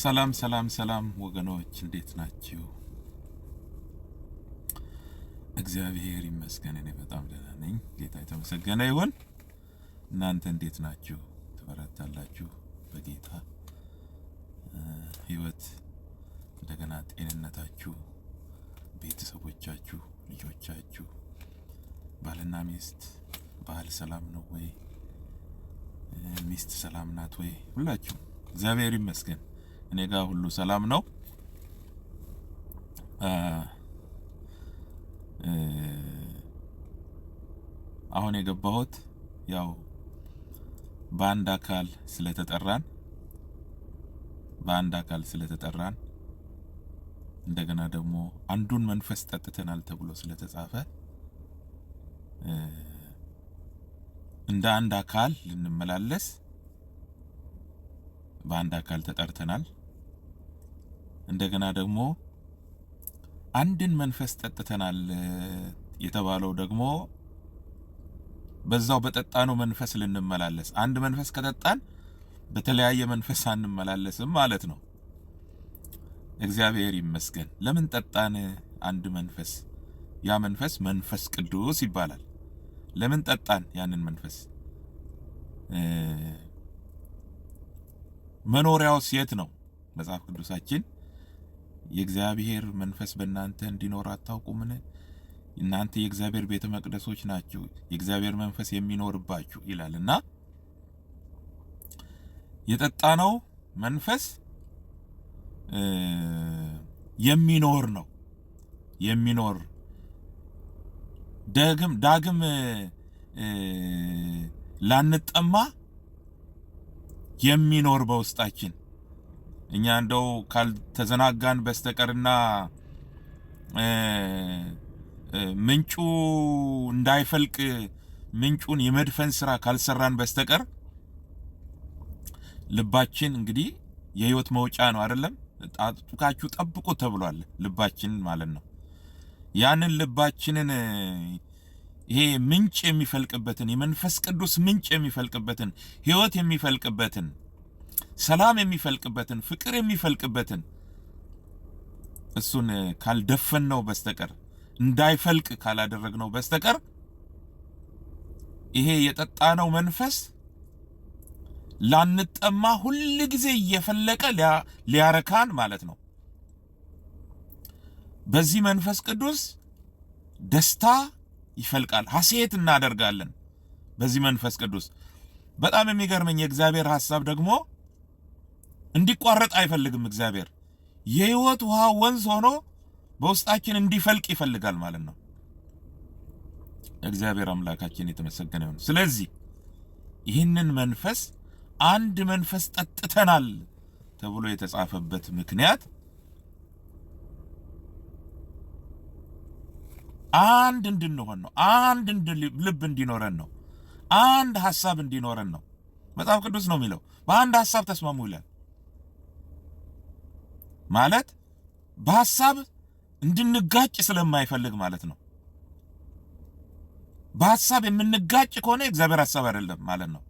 ሰላም ሰላም ሰላም ወገኖች እንዴት ናችሁ? እግዚአብሔር ይመስገን እኔ በጣም ደህና ነኝ። ጌታ የተመሰገነ ይሁን። እናንተ እንዴት ናችሁ? ትበረታላችሁ? በጌታ ህይወት እንደገና ጤንነታችሁ፣ ቤተሰቦቻችሁ፣ ልጆቻችሁ፣ ባልና ሚስት ባል ሰላም ነው ወይ? ሚስት ሰላም ናት ወይ? ሁላችሁ እግዚአብሔር ይመስገን እኔ ጋር ሁሉ ሰላም ነው። አሁን የገባሁት ያው በአንድ አካል ስለተጠራን እንደገና ደግሞ አንዱን መንፈስ ጠጥተናል ተብሎ ስለተጻፈ እንደ አንድ አካል ልንመላለስ በአንድ አካል ተጠርተናል። እንደገና ደግሞ አንድን መንፈስ ጠጥተናል የተባለው ደግሞ በዛው በጠጣነው መንፈስ ልንመላለስ። አንድ መንፈስ ከጠጣን በተለያየ መንፈስ አንመላለስም ማለት ነው። እግዚአብሔር ይመስገን። ለምን ጠጣን? አንድ መንፈስ፣ ያ መንፈስ መንፈስ ቅዱስ ይባላል። ለምን ጠጣን ያንን መንፈስ? መኖሪያው የት ነው? መጽሐፍ ቅዱሳችን የእግዚአብሔር መንፈስ በእናንተ እንዲኖር አታውቁምን? እናንተ የእግዚአብሔር ቤተ መቅደሶች ናችሁ፣ የእግዚአብሔር መንፈስ የሚኖርባችሁ ይላልና የጠጣነው መንፈስ የሚኖር ነው። የሚኖር ዳግም ላንጠማ የሚኖር በውስጣችን እኛ እንደው ካልተዘናጋን በስተቀርና ምንጩ እንዳይፈልቅ ምንጩን የመድፈን ስራ ካልሰራን በስተቀር ልባችን እንግዲህ የህይወት መውጫ ነው አይደለም? ጣጥቃችሁ ጠብቁ ተብሏል። ልባችን ማለት ነው። ያንን ልባችንን ይሄ ምንጭ የሚፈልቅበትን የመንፈስ ቅዱስ ምንጭ የሚፈልቅበትን ህይወት የሚፈልቅበትን ሰላም የሚፈልቅበትን ፍቅር የሚፈልቅበትን እሱን ካልደፈንነው በስተቀር እንዳይፈልቅ ካላደረግነው በስተቀር ይሄ የጠጣነው መንፈስ ላንጠማ ሁሉ ጊዜ እየፈለቀ ሊያረካን ማለት ነው። በዚህ መንፈስ ቅዱስ ደስታ ይፈልቃል፣ ሐሴት እናደርጋለን። በዚህ መንፈስ ቅዱስ በጣም የሚገርመኝ የእግዚአብሔር ሐሳብ ደግሞ እንዲቋረጥ አይፈልግም። እግዚአብሔር የህይወት ውሃ ወንዝ ሆኖ በውስጣችን እንዲፈልቅ ይፈልጋል ማለት ነው። እግዚአብሔር አምላካችን የተመሰገነ ይሁን። ስለዚህ ይህንን መንፈስ አንድ መንፈስ ጠጥተናል ተብሎ የተጻፈበት ምክንያት አንድ እንድንሆን ነው። አንድ ልብ እንዲኖረን ነው። አንድ ሐሳብ እንዲኖረን ነው። መጽሐፍ ቅዱስ ነው የሚለው በአንድ ሐሳብ ተስማሙ ይላል። ማለት በሐሳብ እንድንጋጭ ስለማይፈልግ ማለት ነው። በሐሳብ የምንጋጭ ከሆነ የእግዚአብሔር ሐሳብ አይደለም ማለት ነው።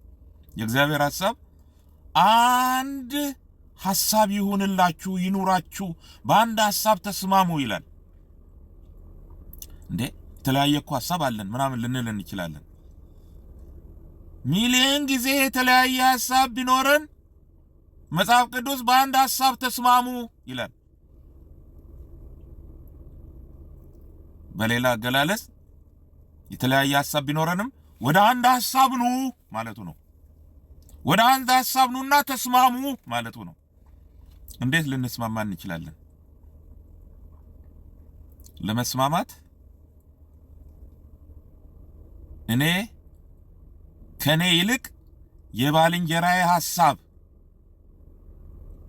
የእግዚአብሔር ሐሳብ አንድ ሐሳብ ይሁንላችሁ፣ ይኑራችሁ፣ በአንድ ሐሳብ ተስማሙ ይላል። እንዴ የተለያየ እኮ ሐሳብ አለን ምናምን ልንል እንችላለን። ሚሊዮን ጊዜ የተለያየ ሐሳብ ቢኖረን መጽሐፍ ቅዱስ በአንድ ሐሳብ ተስማሙ ይላል። በሌላ አገላለጽ የተለያየ ሐሳብ ቢኖረንም ወደ አንድ ሐሳብ ኑ ማለቱ ነው። ወደ አንድ ሐሳብ ኑና ተስማሙ ማለቱ ነው። እንዴት ልንስማማ እንችላለን? ለመስማማት እኔ ከኔ ይልቅ የባልንጀራዬ ሐሳብ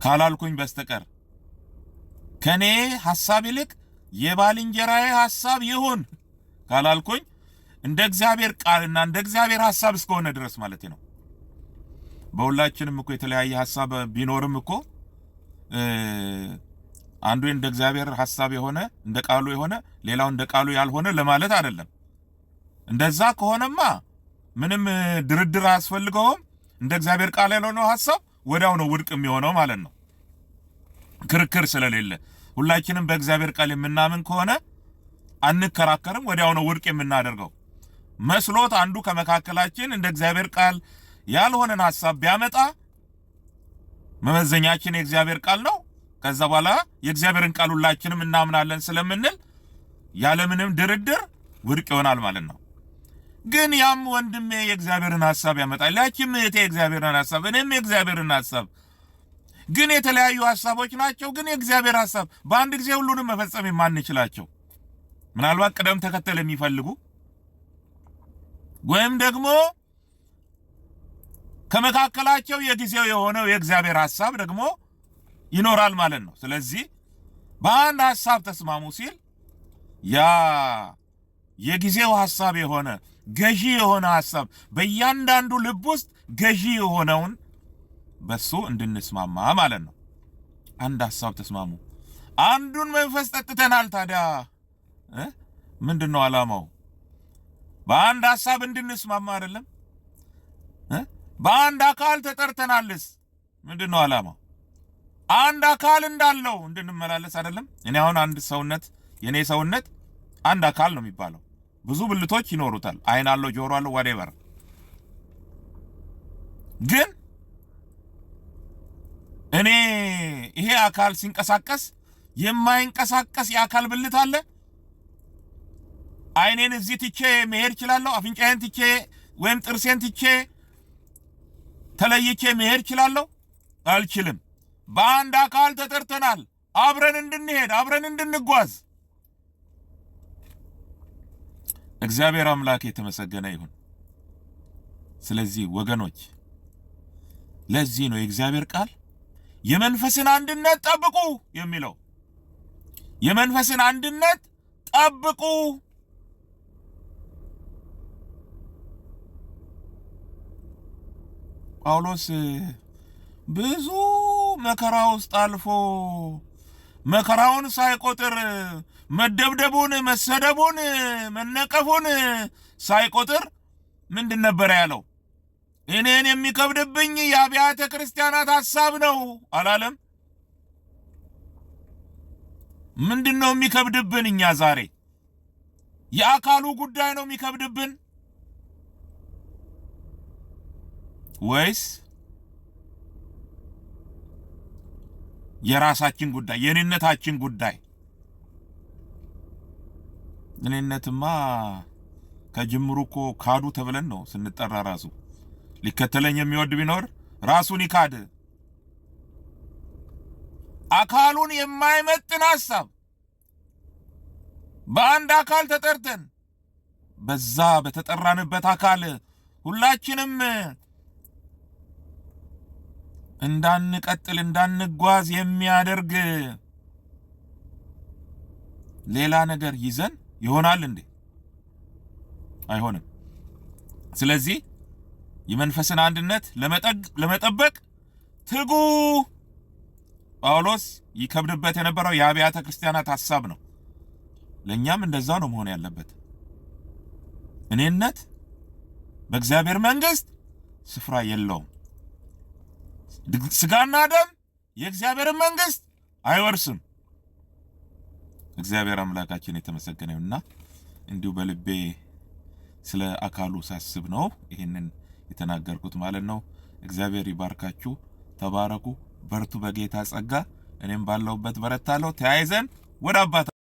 ካላልኩኝ በስተቀር ከኔ ሐሳብ ይልቅ የባልንጀራዬ ሐሳብ ይሁን ካላልኩኝ እንደ እግዚአብሔር ቃልና እንደ እግዚአብሔር ሐሳብ እስከሆነ ድረስ ማለት ነው። በሁላችንም እኮ የተለያየ ሐሳብ ቢኖርም እኮ አንዱ እንደ እግዚአብሔር ሐሳብ የሆነ እንደ ቃሉ የሆነ ሌላው እንደ ቃሉ ያልሆነ ለማለት አይደለም። እንደዛ ከሆነማ ምንም ድርድር አያስፈልገውም። እንደ እግዚአብሔር ቃል ያልሆነው ሐሳብ ወዲያው ነው ውድቅ የሚሆነው ማለት ነው። ክርክር ስለሌለ ሁላችንም በእግዚአብሔር ቃል የምናምን ከሆነ አንከራከርም፣ ወዲያው ነው ውድቅ የምናደርገው። መስሎት አንዱ ከመካከላችን እንደ እግዚአብሔር ቃል ያልሆነን ሐሳብ ቢያመጣ መመዘኛችን የእግዚአብሔር ቃል ነው። ከዛ በኋላ የእግዚአብሔርን ቃል ሁላችንም እናምናለን ስለምንል ያለምንም ድርድር ውድቅ ይሆናል ማለት ነው። ግን ያም ወንድሜ የእግዚአብሔርን ሐሳብ ያመጣል፣ ያቺም እህቴ የእግዚአብሔርን ሐሳብ፣ እኔም የእግዚአብሔርን ሐሳብ፣ ግን የተለያዩ ሐሳቦች ናቸው። ግን የእግዚአብሔር ሐሳብ በአንድ ጊዜ ሁሉንም መፈጸም የማንችላቸው ምናልባት ቅደም ተከተል የሚፈልጉ ወይም ደግሞ ከመካከላቸው የጊዜው የሆነው የእግዚአብሔር ሐሳብ ደግሞ ይኖራል ማለት ነው። ስለዚህ በአንድ ሐሳብ ተስማሙ ሲል ያ የጊዜው ሐሳብ የሆነ ገዢ የሆነ ሐሳብ በእያንዳንዱ ልብ ውስጥ ገዢ የሆነውን በሱ እንድንስማማ ማለት ነው። አንድ ሐሳብ ተስማሙ። አንዱን መንፈስ ጠጥተናል። ታዲያ ምንድነው ዓላማው? በአንድ ሐሳብ እንድንስማማ አይደለም? በአንድ አካል ተጠርተናልስ ምንድነው ዓላማው? አንድ አካል እንዳለው እንድንመላለስ አይደለም? እኔ አሁን አንድ ሰውነት የኔ ሰውነት አንድ አካል ነው የሚባለው። ብዙ ብልቶች ይኖሩታል። አይን አለው፣ ጆሮ አለው፣ whatever። ግን እኔ ይሄ አካል ሲንቀሳቀስ የማይንቀሳቀስ የአካል ብልት አለ። አይኔን እዚህ ትቼ መሄድ እችላለሁ። አፍንጫዬን ትቼ ወይም ጥርሴን ትቼ ተለይቼ መሄድ እችላለሁ? አልችልም። በአንድ አካል ተጠርተናል፣ አብረን እንድንሄድ፣ አብረን እንድንጓዝ። እግዚአብሔር አምላክ የተመሰገነ ይሁን። ስለዚህ ወገኖች ለዚህ ነው የእግዚአብሔር ቃል የመንፈስን አንድነት ጠብቁ የሚለው። የመንፈስን አንድነት ጠብቁ። ጳውሎስ ብዙ መከራ ውስጥ አልፎ መከራውን ሳይቆጥር መደብደቡን፣ መሰደቡን፣ መነቀፉን ሳይቆጥር ምንድን ነበር ያለው? እኔን የሚከብድብኝ የአብያተ ክርስቲያናት ሐሳብ ነው አላለም? ምንድነው የሚከብድብን? እኛ ዛሬ የአካሉ ጉዳይ ነው የሚከብድብን ወይስ የራሳችን ጉዳይ፣ የኔነታችን ጉዳይ? እኔነትማ ከጅምሩ እኮ ካዱ ተብለን ነው ስንጠራ። ራሱ ሊከተለኝ የሚወድ ቢኖር ራሱን ይካድ። አካሉን የማይመጥን ሐሳብ በአንድ አካል ተጠርተን በዛ በተጠራንበት አካል ሁላችንም እንዳንቀጥል እንዳንጓዝ የሚያደርግ ሌላ ነገር ይዘን ይሆናል እንዴ? አይሆንም። ስለዚህ የመንፈስን አንድነት ለመጠበቅ ትጉ። ጳውሎስ ይከብድበት የነበረው የአብያተ ክርስቲያናት ሐሳብ ነው። ለኛም እንደዛው ነው መሆን ያለበት። እኔነት በእግዚአብሔር መንግስት ስፍራ የለውም። ስጋና ደም የእግዚአብሔርን መንግስት አይወርስም። እግዚአብሔር አምላካችን የተመሰገነ ይሁንና እንዲሁ በልቤ ስለ አካሉ ሳስብ ነው ይሄንን የተናገርኩት ማለት ነው። እግዚአብሔር ይባርካችሁ። ተባረኩ፣ በርቱ በጌታ ጸጋ። እኔም ባለውበት በረታለሁ። ተያይዘን ወደ አባታ